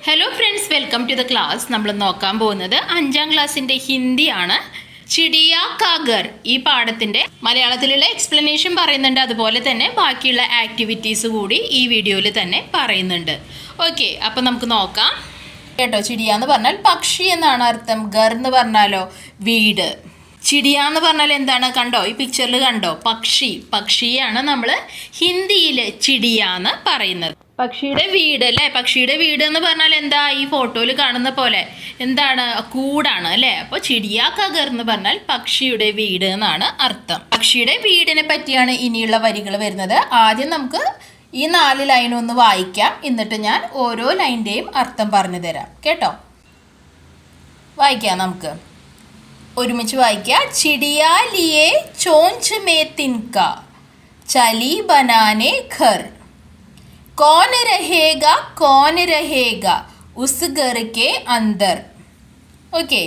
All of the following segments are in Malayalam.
Hello friends, welcome to the class. നമ്മൾ നോക്കാൻ പോകുന്നത് 5ാം ക്ലാസ്സിൻ്റെ ഹിന്ദിയാണ്. ചിടിയ കാഗർ ഈ പാഠത്തിൻ്റെ മലയാളത്തിലുള്ള എക്സ്പ്ലനേഷൻ പറയുന്നുണ്ട്. അതുപോലെ തന്നെ ബാക്കിയുള്ള ആക്ടിവിറ്റീസ് കൂടി ഈ വീഡിയോയിൽ തന്നെ പറയുന്നുണ്ട്. ഓക്കെ, അപ്പോൾ നമുക്ക് നോക്കാം കേട്ടോ. ചിടിയ എന്ന് പറഞ്ഞാൽ പക്ഷി എന്നാണ് അർത്ഥം. ഗർ എന്ന് പറഞ്ഞാലോ വീട്. ചിടിയ എന്ന് പറഞ്ഞാൽ എന്താണ്? കണ്ടോ, ഈ പിക്ചറിൽ കണ്ടോ, പക്ഷിയാണ് നമ്മൾ ഹിന്ദിയിൽ ചിടിയ എന്ന് പറയുന്നത്. പക്ഷിയുടെ വീട് അല്ലേ? പക്ഷിയുടെ വീട് എന്ന് പറഞ്ഞാൽ എന്താ? ഈ ഫോട്ടോയിൽ കാണുന്ന പോലെ എന്താണ്? കൂടാണ് അല്ലേ? അപ്പോൾ ചിടിയ കഗർ എന്ന് പറഞ്ഞാൽ പക്ഷിയുടെ വീട് എന്നാണ് അർത്ഥം. പക്ഷിയുടെ വീടിനെ പറ്റിയാണ് ഇനിയുള്ള വരികൾ വരുന്നത്. ആദ്യം നമുക്ക് ഈ 4 ലൈൻ ഒന്ന് വായിക്കാം, എന്നിട്ട് ഞാൻ ഓരോ ലൈൻ്റെയും അർത്ഥം പറഞ്ഞു തരാം കേട്ടോ. വായിക്കാം, നമുക്ക് ഒരുമിച്ച് വായിക്കാം. ചിടിയ ലിയേ ചോഞ്ച് മേ തിൻക ചലി ബനാനെ ഘർ कौन रहेगा उस घर के अंदर. ഓക്കെ,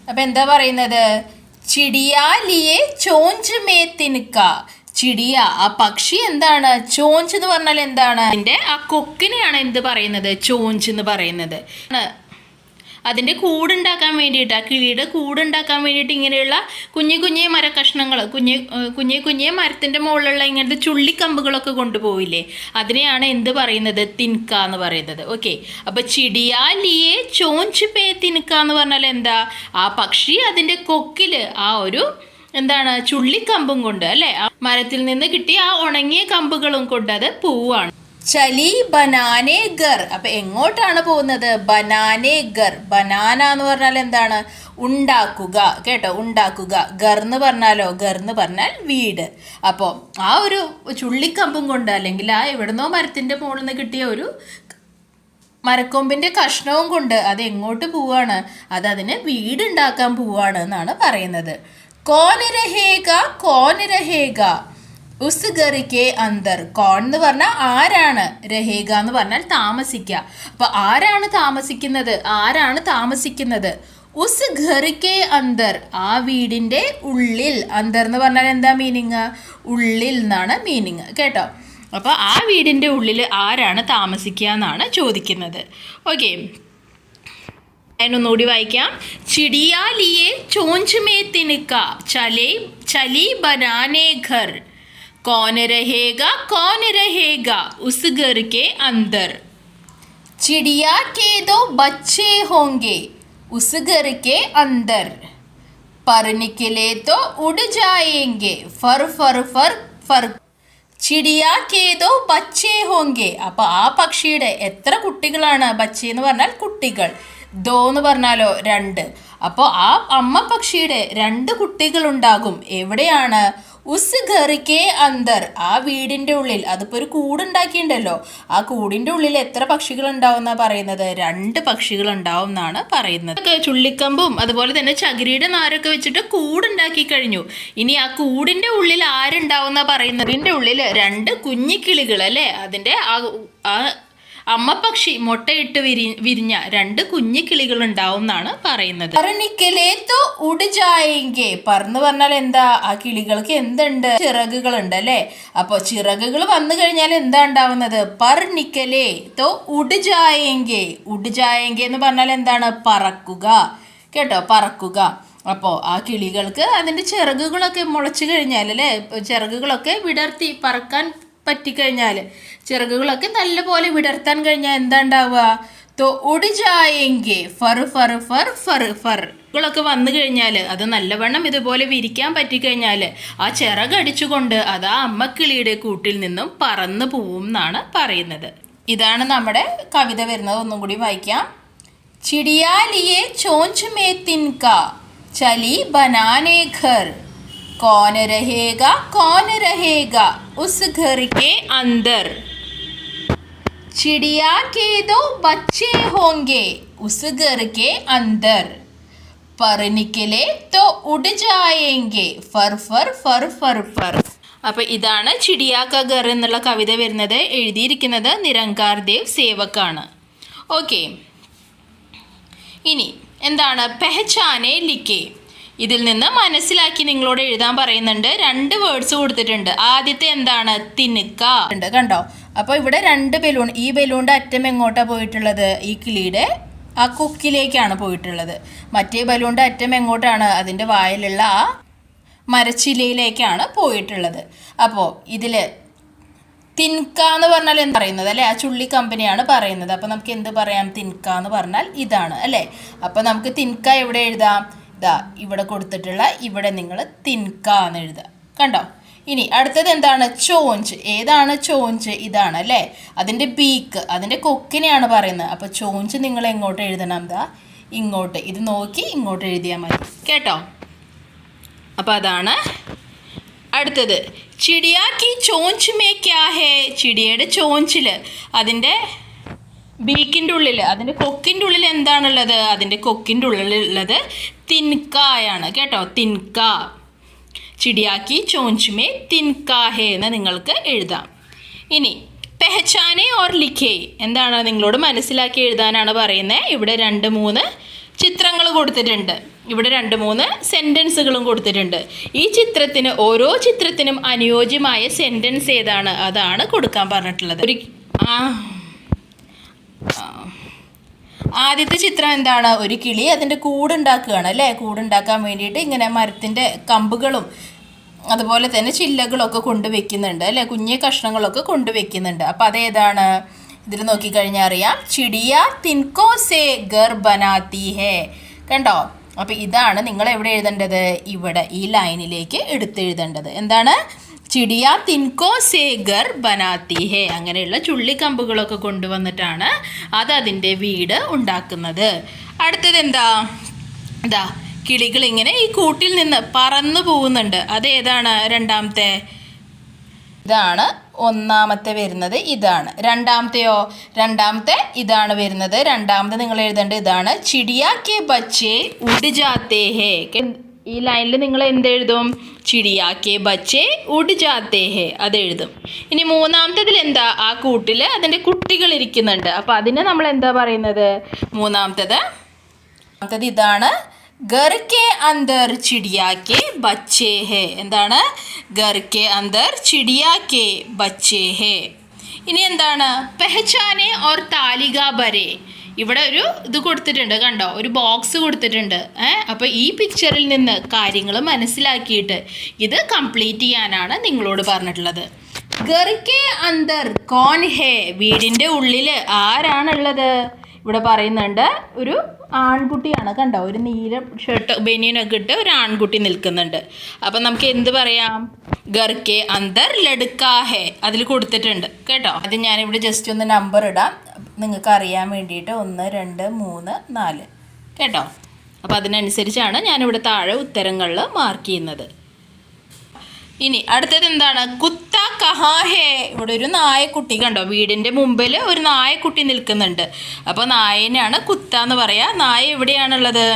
അപ്പം എന്താ പറയുന്നത്? ചിടിയ ലിയെ ചോഞ്ച് മേ തിൻക. ചിടിയ ആ പക്ഷി എന്താണ്? ചോഞ്ച് എന്ന് പറഞ്ഞാൽ എന്താണ്? അതിൻ്റെ ആ കൊക്കിനെയാണ് എന്ത് പറയുന്നത്? ചോഞ്ച് എന്ന് പറയുന്നത്. അതിൻ്റെ കൂടുണ്ടാക്കാൻ വേണ്ടിയിട്ട്, ആ കിളിയുടെ കൂടുണ്ടാക്കാൻ വേണ്ടിയിട്ട് ഇങ്ങനെയുള്ള കുഞ്ഞു മരക്കഷ്ണങ്ങൾ, കുഞ്ഞേ മരത്തിൻ്റെ മുകളിലുള്ള ഇങ്ങനത്തെ ചുള്ളിക്കമ്പുകളൊക്കെ കൊണ്ടുപോയില്ലേ, അതിനെയാണ് എന്ത് പറയുന്നത്? തിൻക എന്ന് പറയുന്നത്. ഓക്കെ, അപ്പോൾ ചിടിയ ലിയെ ചോഞ്ച് പേ തിൻക എന്ന് പറഞ്ഞാൽ എന്താ? ആ പക്ഷി അതിൻ്റെ കൊക്കിൽ ആ ഒരു എന്താണ് ചുള്ളിക്കമ്പും കൊണ്ട് അല്ലേ, ആ മരത്തിൽ നിന്ന് കിട്ടിയ ആ ഉണങ്ങിയ കമ്പുകളും കൊണ്ട് അത് പൂവാണ്. ചലി ബനാനെ ഗർ. അപ്പം എങ്ങോട്ടാണ് പോകുന്നത്? ബനാനെ ഗർ. ബനാന എന്ന് പറഞ്ഞാൽ എന്താണ്? ഉണ്ടാക്കുക കേട്ടോ, ഉണ്ടാക്കുക. ഗർ എന്ന് പറഞ്ഞാലോ? ഗർ എന്ന് പറഞ്ഞാൽ വീട്. അപ്പോൾ ആ ഒരു ചുള്ളിക്കമ്പും കൊണ്ട്, അല്ലെങ്കിൽ ആ എവിടുന്നോ മരത്തിൻ്റെ മുകളിൽ നിന്ന് കിട്ടിയ ഒരു മരക്കൊമ്പിൻ്റെ കഷ്ണവും കൊണ്ട് അത് എങ്ങോട്ട് പോവാണ്? അതിന് വീടുണ്ടാക്കാൻ പോവാണ് എന്നാണ് പറയുന്നത്. കോൻ രഹേഗ ഉസ് ഗറിക്കെ അന്തർ. കോൺ എന്ന് പറഞ്ഞാൽ ആരാണ്, രഹേഗ എന്ന് പറഞ്ഞാൽ താമസിക്കുക. അപ്പൊ ആരാണ് താമസിക്കുന്നത്? ഉസ് ഘറിക്കെ അന്തർ, ആ വീടിന്റെ ഉള്ളിൽ. അന്തർ എന്ന് പറഞ്ഞാൽ എന്താ മീനിങ്? ഉള്ളിൽ എന്നാണ് മീനിങ് കേട്ടോ. അപ്പോൾ ആ വീടിന്റെ ഉള്ളിൽ ആരാണ് താമസിക്കുക എന്നാണ് ചോദിക്കുന്നത്. ഓക്കെ, അതിനൊന്നുകൂടി വായിക്കാം. ചിടിയ ലിയെ ചോഞ്ച് മേ തിൻക ചലി ബനാനെ ഘർ कौन रहेगा उस घर के अंदर. चिड़िया के 2 बच्चे होंगे उस घर के अंदर पर निकले तो उड़ जाएंगे फर फर फर फर. ചിടിയ കേതോ ബച്ചേ ഹോങ്കെ. അപ്പോൾ ആ പക്ഷിയുടെ എത്ര കുട്ടികളാണ്? ബച്ചേ എന്ന് പറഞ്ഞാൽ കുട്ടികൾ, ദോ എന്ന് പറഞ്ഞാലോ 2. അപ്പോൾ ആ അമ്മ പക്ഷിയുടെ 2 കുട്ടികളുണ്ടാകും. എവിടെയാണ്? ഉസ് ഘറിക്കെ അന്തർ, ആ വീടിൻ്റെ ഉള്ളിൽ. അതിപ്പോൾ ഒരു കൂടുണ്ടാക്കിയിട്ടുണ്ടല്ലോ, ആ കൂടിൻ്റെ ഉള്ളിൽ എത്ര പക്ഷികൾ ഉണ്ടാവും എന്നാണ് പറയുന്നത്? 2 പക്ഷികൾ ഉണ്ടാവും എന്നാണ് പറയുന്നത്. ചുള്ളിക്കമ്പും അതുപോലെ തന്നെ ചകിരിയുടെ നാരൊക്കെ വെച്ചിട്ട് കൂടുണ്ടാക്കി കഴിഞ്ഞു. ഇനി ആ കൂടിൻ്റെ ഉള്ളിൽ ആരുണ്ടാവും എന്നാണ് പറയുന്നത്? ഇതിൻ്റെ ഉള്ളിൽ 2 കുഞ്ഞിക്കിളികൾ അല്ലേ, അതിൻ്റെ ആ അമ്മ പക്ഷി മുട്ടയിട്ട് വിരിഞ്ഞ 2 കുഞ്ഞിക്കിളികൾ ഉണ്ടാവും എന്നാണ് പറയുന്നത്. പറന്ന് പറഞ്ഞാൽ എന്താ? ആ കിളികൾക്ക് എന്തുണ്ട്? ചിറകുകളുണ്ട് അല്ലേ. അപ്പോൾ ചിറകുകൾ വന്നു കഴിഞ്ഞാൽ എന്താ ഉണ്ടാവുന്നത്? പർ നിക്കലേ തോ ഉഡ്ജായെങ്കെ. ഉഡ്ജായെങ്കെ എന്ന് പറഞ്ഞാൽ എന്താണ്? പറക്കുക കേട്ടോ, പറക്കുക. അപ്പോൾ ആ കിളികൾക്ക് അതിൻ്റെ ചിറകുകളൊക്കെ മുളച്ചു കഴിഞ്ഞാൽ അല്ലേ, ചിറകുകളൊക്കെ വിടർത്തി പറക്കാൻ പറ്റിക്കഴിഞ്ഞാൽ, ചിറകുകളൊക്കെ നല്ലപോലെ വിടർത്താൻ കഴിഞ്ഞാൽ എന്താ ഉണ്ടാവുക? തോ ഉഡ്ജായെങ്കെ ഫർ ഫർ ഫർ ഫർ ഫർ. കളൊക്കെ വന്നു കഴിഞ്ഞാൽ, അത് നല്ലവണ്ണം ഇതുപോലെ വിരിക്കാൻ പറ്റിക്കഴിഞ്ഞാൽ ആ ചിറകടിച്ചുകൊണ്ട് അത് ആ അമ്മക്കിളിയുടെ കൂട്ടിൽ നിന്നും പറന്നു പോവും എന്നാണ് പറയുന്നത്. ഇതാണ് നമ്മുടെ കവിത വരുന്നത്. ഒന്നും കൂടി വായിക്കാം. ചിടിയ ലിയെ ചോഞ്ച് മേ തിൻക ചലി ബനാനെ ഘർ कौन रहेगा उस घर के अंदर. चिड़िया के 2 बच्चे होंगे उस घर के अंदर पर निकले तो उड़ जाएंगे फर फर फर फर फर. അപ്പോൾ ഇതാണ് ചിടിയ കാ ഘർ എന്നുള്ള കവിത വരുന്നത്. എഴുതിയിരിക്കുന്നത് നിരങ്കാർ ദേവ് സേവക്കാണ്. ഓക്കെ, ഇനി എന്താണ്? പെഹചാനെ ലിക്കേ. ഇതിൽ നിന്ന് മനസ്സിലാക്കി നിങ്ങളോട് എഴുതാൻ പറയുന്നുണ്ട്. 2 വേർഡ്സ് കൊടുത്തിട്ടുണ്ട്. ആദ്യത്തെ എന്താണ്? തിനുക്ക. കണ്ടോ, അപ്പോൾ ഇവിടെ 2 ബലൂൺ, ഈ ബലൂണിൻ്റെ അറ്റം എങ്ങോട്ടാണ് പോയിട്ടുള്ളത്? ഈ കിളിയുടെ ആ കൊക്കിലേക്കാണ് പോയിട്ടുള്ളത്. മറ്റേ ബലൂണിൻ്റെ അറ്റം എങ്ങോട്ടാണ്? അതിൻ്റെ വായിലുള്ള ആ മരച്ചില്ലയിലേക്കാണ് പോയിട്ടുള്ളത്. അപ്പോൾ ഇതിൽ തിൻക എന്ന് പറഞ്ഞാൽ എന്ത് പറയുന്നത് അല്ലേ? ആ ചുള്ളി കമ്പനിയാണ് പറയുന്നത്. അപ്പോൾ നമുക്ക് എന്ത് പറയാം? തിൻക എന്ന് പറഞ്ഞാൽ ഇതാണ് അല്ലേ? അപ്പോൾ നമുക്ക് തിൻക എവിടെ എഴുതാം? ഇതാ ഇവിടെ കൊടുത്തിട്ടുള്ള ഇവിടെ നിങ്ങൾ തിൻക എന്ന് എഴുതാം. കണ്ടോ? ഇനി അടുത്തത് എന്താണ്? ചോഞ്ച്. ഏതാണ് ചോഞ്ച്? ഇതാണ് അല്ലേ? അതിൻ്റെ ബീക്ക്, അതിൻ്റെ കൊക്കിനെയാണ് പറയുന്നത്. അപ്പോൾ ചോഞ്ച് നിങ്ങൾ എങ്ങോട്ട് എഴുതണം? ദാ ഇങ്ങോട്ട്, ഇത് നോക്കി ഇങ്ങോട്ട് എഴുതിയാൽ മതി കേട്ടോ. അപ്പോൾ അതാണ് അടുത്തത്. ചിടിയാ കി ചോഞ്ച് മേ ക്യാ ഹേ? ചിടിയയുടെ ചോഞ്ചിൽ, അതിൻ്റെ ബീക്കിൻ്റെ ഉള്ളിൽ, അതിൻ്റെ കൊക്കിൻ്റെ ഉള്ളിൽ എന്താണുള്ളത്? അതിൻ്റെ കൊക്കിൻ്റെ ഉള്ളിലുള്ളത് തിൻകായാണ് കേട്ടോ. തിൻക. ചിടിയാക്കി ചോഞ്ച് മേ തിൻക ഹേ എന്ന് നിങ്ങൾക്ക് എഴുതാം. ഇനി പെഹചാനെ ഓർ ലിഖേ, എന്താണ് നിങ്ങളോട് മനസ്സിലാക്കി എഴുതാനാണ് പറയുന്നത്. ഇവിടെ 2-3 ചിത്രങ്ങൾ കൊടുത്തിട്ടുണ്ട്. ഇവിടെ 2-3 സെൻറ്റൻസുകളും കൊടുത്തിട്ടുണ്ട്. ഈ ചിത്രത്തിന്, ഓരോ ചിത്രത്തിനും അനുയോജ്യമായ സെൻറ്റൻസ് ഏതാണ് അതാണ് കൊടുക്കാൻ പറഞ്ഞിട്ടുള്ളത്. ആദ്യത്തെ ചിത്രം എന്താണ്? ഒരു കിളി അതിൻ്റെ കൂടുണ്ടാക്കുകയാണ് അല്ലേ? കൂടുണ്ടാക്കാൻ വേണ്ടിയിട്ട് ഇങ്ങനെ മരത്തിൻ്റെ കമ്പുകളും അതുപോലെ തന്നെ ചില്ലകളൊക്കെ കൊണ്ടുവയ്ക്കുന്നുണ്ട് അല്ലേ? കുഞ്ഞു കഷ്ണങ്ങളൊക്കെ കൊണ്ടുവയ്ക്കുന്നുണ്ട്. അപ്പം അതേതാണ്? ഇതിൽ നോക്കിക്കഴിഞ്ഞാൽ അറിയാം. ചിടിയ തിൻകോ സേ ഗർ ബനാത്തി ഹേ. കണ്ടോ? അപ്പോൾ ഇതാണ് നിങ്ങൾ എവിടെ എഴുതേണ്ടത്? ഇവിടെ ഈ ലൈനിലേക്ക് എടുത്തെഴുതേണ്ടത്. എന്താണ്? ചിടിയ തിൻകോ സേ ഗർ ബനാത്തി ഹേ. അങ്ങനെയുള്ള ചുള്ളിക്കമ്പുകളൊക്കെ കൊണ്ടുവന്നിട്ടാണ് അത് അതിൻ്റെ വീട് ഉണ്ടാക്കുന്നത്. അടുത്തത് എന്താ? ഇതാ കിളികൾ ഇങ്ങനെ ഈ കൂട്ടിൽ നിന്ന് പറന്നു പോകുന്നുണ്ട്. അതേതാണ്? രണ്ടാമത്തെ. ഇതാണ് ഒന്നാമത്തെ വരുന്നത്. ഇതാണ് രണ്ടാമത്തെയോ? രണ്ടാമത്തെ ഇതാണ് വരുന്നത്. രണ്ടാമത്തെ നിങ്ങൾ എഴുതേണ്ടത് ഇതാണ്. ചിടിയ കെ ബച്ചേ ഉഡ് ജാത്തേ ഹേ. ഈ ലൈനിൽ നിങ്ങൾ എന്തെഴുതും? ചിടിയ കെ ബച്ചേ ഉഡ് ജാത്തേ ഹേ അതെഴുതും. ഇനി മൂന്നാമത്തേതിൽ എന്താ? ആ കൂട്ടിൽ അതിൻ്റെ കുട്ടികൾ ഇരിക്കുന്നുണ്ട്. അപ്പോൾ അതിനെ നമ്മൾ എന്താ പറയുന്നത്? മൂന്നാമത്തേത് ഇതാണ്. घर के अंदर चिड़िया के बच्चे है. എന്താണ്? घर के अंदर चिड़िया के बच्चे है. ഇനി എന്താണ്? പെഹചാനെ ഓർ താലിക ബരെ. ഇവിടെ ഒരു ഇത് കൊടുത്തിട്ടുണ്ട് കണ്ടോ? ഒരു ബോക്സ് കൊടുത്തിട്ടുണ്ട്. അപ്പോൾ ഈ പിക്ചറിൽ നിന്ന് കാര്യങ്ങൾ മനസ്സിലാക്കിയിട്ട് ഇത് കംപ്ലീറ്റ് ചെയ്യാനാണ് നിങ്ങളോട് പറഞ്ഞിട്ടുള്ളത്. घर के अंदर कौन है? വീടിൻ്റെ ഉള്ളിൽ ആരാണുള്ളത്? ഇവിടെ പറയുന്നുണ്ട് ഒരു ആൺകുട്ടിയാണ്. കണ്ടോ? ഒരു നീല ഷർട്ട് ബനിയനൊക്കെ ഇട്ട് ഒരു ആൺകുട്ടി നിൽക്കുന്നുണ്ട്. അപ്പം നമുക്ക് എന്ത് പറയാം? घर के अंदर लड़का है അതിൽ കൊടുത്തിട്ടുണ്ട് കേട്ടോ. അത് ഞാനിവിടെ ജസ്റ്റ് ഒന്ന് നമ്പർ ഇടാം നിങ്ങൾക്ക് അറിയാൻ വേണ്ടിയിട്ട്. 1 2 3 4 കേട്ടോ. അപ്പോൾ അതിനനുസരിച്ചാണ് ഞാനിവിടെ താഴെ ഉത്തരങ്ങളിൽ മാർക്ക് ചെയ്യുന്നത്. ഇനി അടുത്തത് എന്താണ്? കുത്ത കഹാ ഹേ. ഇവിടെ ഒരു നായക്കുട്ടി കണ്ടോ? വീടിൻ്റെ മുമ്പിൽ ഒരു നായക്കുട്ടി നിൽക്കുന്നുണ്ട്. അപ്പോൾ നായനാണ് കുത്ത എന്ന് പറയാം. നായ എവിടെയാണുള്ളത്?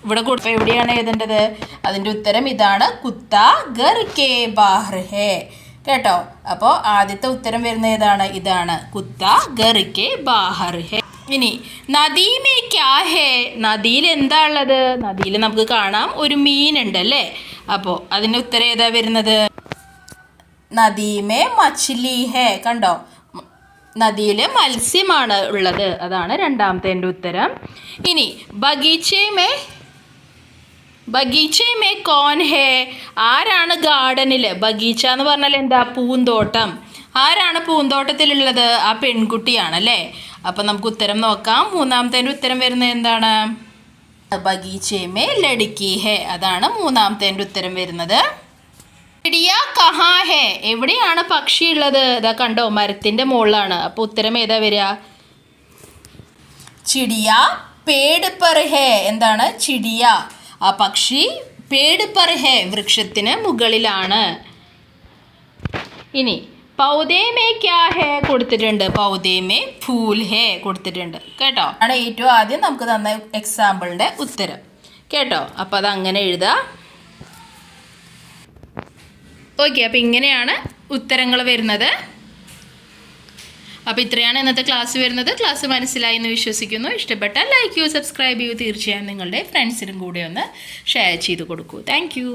ഇവിടെ എവിടെയാണ് എഴുതേണ്ടത്? അതിൻ്റെ ഉത്തരം ഇതാണ്. കുത്ത ഗർ കെ ബാഹർ ഹേ കേട്ടോ. അപ്പോൾ ആദ്യത്തെ ഉത്തരം വരുന്ന ഏതാണ്? ഇതാണ്. കുത്ത ഗർ കെ ബാഹർ ഹേ. ഇനി നദീമേ ക്യാ ഹേ. നദിയിൽ എന്താ ഉള്ളത്? നദിയിൽ നമുക്ക് കാണാം ഒരു മീനുണ്ട് അല്ലേ? അപ്പോൾ അതിൻ്റെ ഉത്തരം ഏതാ വരുന്നത്? നദീമേ മച്ഛലി ഹേ. കണ്ടോ? നദിയിൽ മത്സ്യമാണ് ഉള്ളത്. അതാണ് രണ്ടാമത്തെ ഉത്തരം. ഇനി ബഗീച്ചേ മേ കോൻ ഹേ. ആരാണ് ഗാർഡനിൽ? ബഗീച്ച എന്ന് പറഞ്ഞാൽ എന്താ? പൂന്തോട്ടം. ആരാണ് പൂന്തോട്ടത്തിലുള്ളത്? ആ പെൺകുട്ടിയാണല്ലേ? അപ്പം നമുക്ക് ഉത്തരം നോക്കാം. മൂന്നാമത്തെ ഉത്തരം വരുന്നത് എന്താണ്? ബഗീച്ചേ മേ ലഡ്കി ഹേ. അതാണ് മൂന്നാമത്തെ ഉത്തരം വരുന്നത്. ചിടിയ കഹാ ഹേ. എവിടെയാണ് പക്ഷി ഉള്ളത്? ഇതാ കണ്ടോ? മരത്തിൻ്റെ മുകളിലാണ്. അപ്പോൾ ഉത്തരം ഏതാ വരിക? ചിടിയ പേട് പർ ഹേ. എന്താണ്? ചിടിയ ആ പക്ഷി പേട് പർ ഹേ വൃക്ഷത്തിന് മുകളിലാണ്. ഇനി പൗധേ മേ ക്യാ ഹേ കൊടുത്തിട്ടുണ്ട്. പൗധേ മേ ഫൂൽ ഹേ കൊടുത്തിട്ടുണ്ട് കേട്ടോ. ആണ് ഏറ്റവും ആദ്യം നമുക്ക് തന്ന എക്സാമ്പിളിൻ്റെ ഉത്തരം കേട്ടോ. അപ്പോൾ അത് അങ്ങനെ എഴുതാം. ഓക്കെ. അപ്പോൾ ഇങ്ങനെയാണ് ഉത്തരങ്ങൾ വരുന്നത്. അപ്പോൾ ഇത്രയാണ് ഇന്നത്തെ ക്ലാസ് വരുന്നത്. ക്ലാസ് മനസ്സിലായി എന്ന് വിശ്വസിക്കുന്നു. ഇഷ്ടപ്പെട്ടാൽ ലൈക്ക് ചെയ്യൂ, സബ്സ്ക്രൈബ് ചെയ്യൂ. തീർച്ചയായും നിങ്ങളുടെ ഫ്രണ്ട്സിനും കൂടെ ഒന്ന് ഷെയർ ചെയ്ത് കൊടുക്കൂ. താങ്ക്